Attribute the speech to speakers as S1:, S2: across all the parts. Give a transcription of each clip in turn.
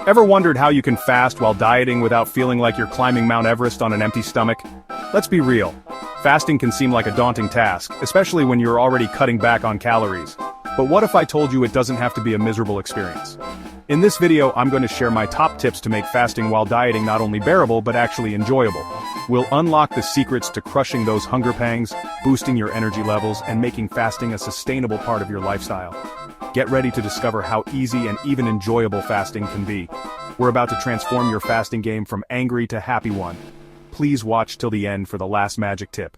S1: Ever wondered how you can fast while dieting without feeling like you're climbing Mount Everest on an empty stomach? Let's be real. Fasting can seem like a daunting task, especially when you're already cutting back on calories. But what if I told you it doesn't have to be a miserable experience? In this video, I'm going to share my top tips to make fasting while dieting not only bearable but actually enjoyable. We'll unlock the secrets to crushing those hunger pangs, boosting your energy levels, and making fasting a sustainable part of your lifestyle. Get ready to discover how easy and even enjoyable fasting can be. We're about to transform your fasting game from angry to happy one. Please watch till the end for the last magic tip.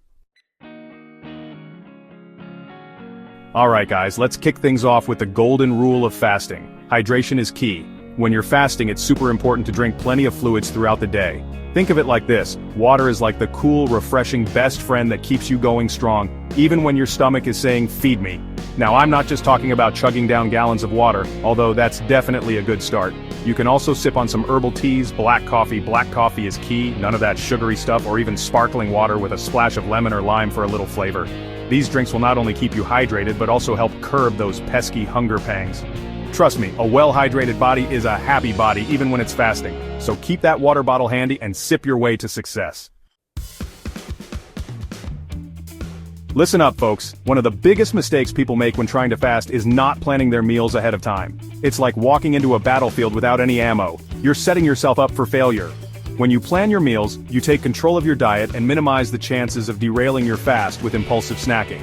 S1: Alright guys, let's kick things off with the golden rule of fasting. Hydration is key. When you're fasting, it's super important to drink plenty of fluids throughout the day. Think of it like this: water is like the cool, refreshing best friend that keeps you going strong, even when your stomach is saying, "Feed me." Now, I'm not just talking about chugging down gallons of water, although that's definitely a good start. You can also sip on some herbal teas, black coffee. Black coffee is key, none of that sugary stuff, or even sparkling water with a splash of lemon or lime for a little flavor. These drinks will not only keep you hydrated but also help curb those pesky hunger pangs. Trust me, a well-hydrated body is a happy body even when it's fasting, so keep that water bottle handy and sip your way to success. Listen up folks, one of the biggest mistakes people make when trying to fast is not planning their meals ahead of time. It's like walking into a battlefield without any ammo. You're setting yourself up for failure. When you plan your meals, you take control of your diet and minimize the chances of derailing your fast with impulsive snacking.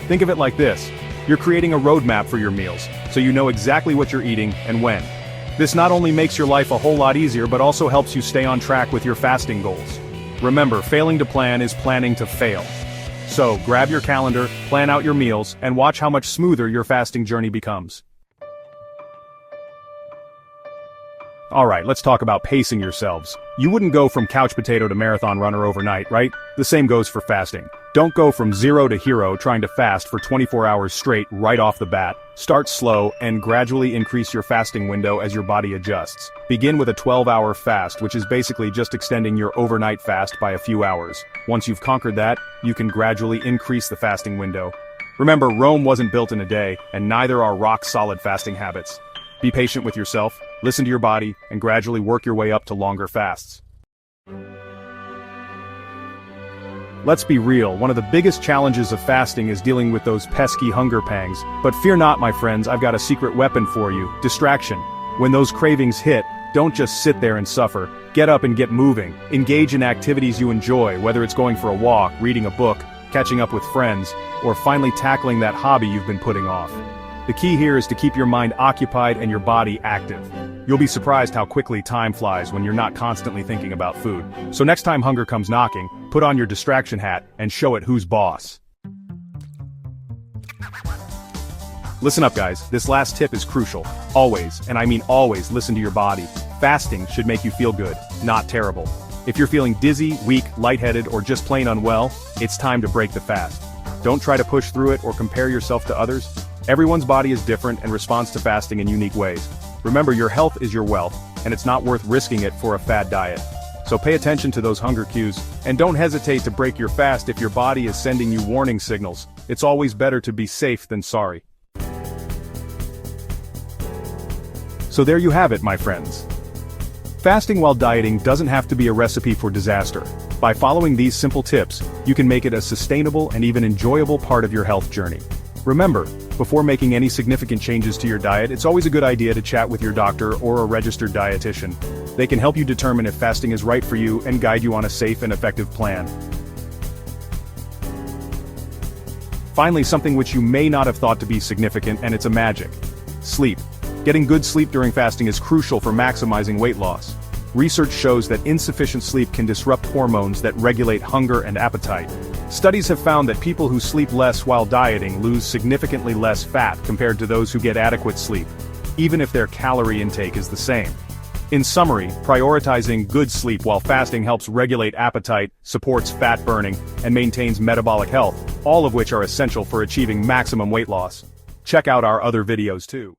S1: Think of it like this: you're creating a roadmap for your meals, so you know exactly what you're eating and when. This not only makes your life a whole lot easier but also helps you stay on track with your fasting goals. Remember, failing to plan is planning to fail. So, grab your calendar, plan out your meals, and watch how much smoother your fasting journey becomes. Alright, let's talk about pacing yourselves. You wouldn't go from couch potato to marathon runner overnight, right? The same goes for fasting. Don't go from zero to hero trying to fast for 24 hours straight right off the bat. Start slow and gradually increase your fasting window as your body adjusts. Begin with a 12-hour fast, which is basically just extending your overnight fast by a few hours. Once you've conquered that, you can gradually increase the fasting window. Remember, Rome wasn't built in a day, and neither are rock-solid fasting habits. Be patient with yourself, listen to your body, and gradually work your way up to longer fasts. Let's be real, one of the biggest challenges of fasting is dealing with those pesky hunger pangs. But fear not, my friends, I've got a secret weapon for you: distraction. When those cravings hit, don't just sit there and suffer. Get up and get moving. Engage in activities you enjoy, whether it's going for a walk, reading a book, catching up with friends, or finally tackling that hobby you've been putting off. The key here is to keep your mind occupied and your body active. You'll be surprised how quickly time flies when you're not constantly thinking about food. So next time hunger comes knocking, put on your distraction hat and show it who's boss. Listen up guys, this last tip is crucial. Always, and I mean always, listen to your body. Fasting should make you feel good, not terrible. If you're feeling dizzy, weak, lightheaded, or just plain unwell, it's time to break the fast. Don't try to push through it or compare yourself to others. Everyone's body is different and responds to fasting in unique ways. Remember, your health is your wealth, and it's not worth risking it for a fad diet. So pay attention to those hunger cues, and don't hesitate to break your fast if your body is sending you warning signals. It's always better to be safe than sorry. So there you have it, my friends. Fasting while dieting doesn't have to be a recipe for disaster. By following these simple tips, you can make it a sustainable and even enjoyable part of your health journey. Remember, before making any significant changes to your diet, it's always a good idea to chat with your doctor or a registered dietitian. They can help you determine if fasting is right for you and guide you on a safe and effective plan. Finally, something which you may not have thought to be significant, and it's a magic: sleep. Getting good sleep during fasting is crucial for maximizing weight loss. Research shows that insufficient sleep can disrupt hormones that regulate hunger and appetite. Studies have found that people who sleep less while dieting lose significantly less fat compared to those who get adequate sleep, even if their calorie intake is the same. In summary, prioritizing good sleep while fasting helps regulate appetite, supports fat burning, and maintains metabolic health, all of which are essential for achieving maximum weight loss. Check out our other videos too.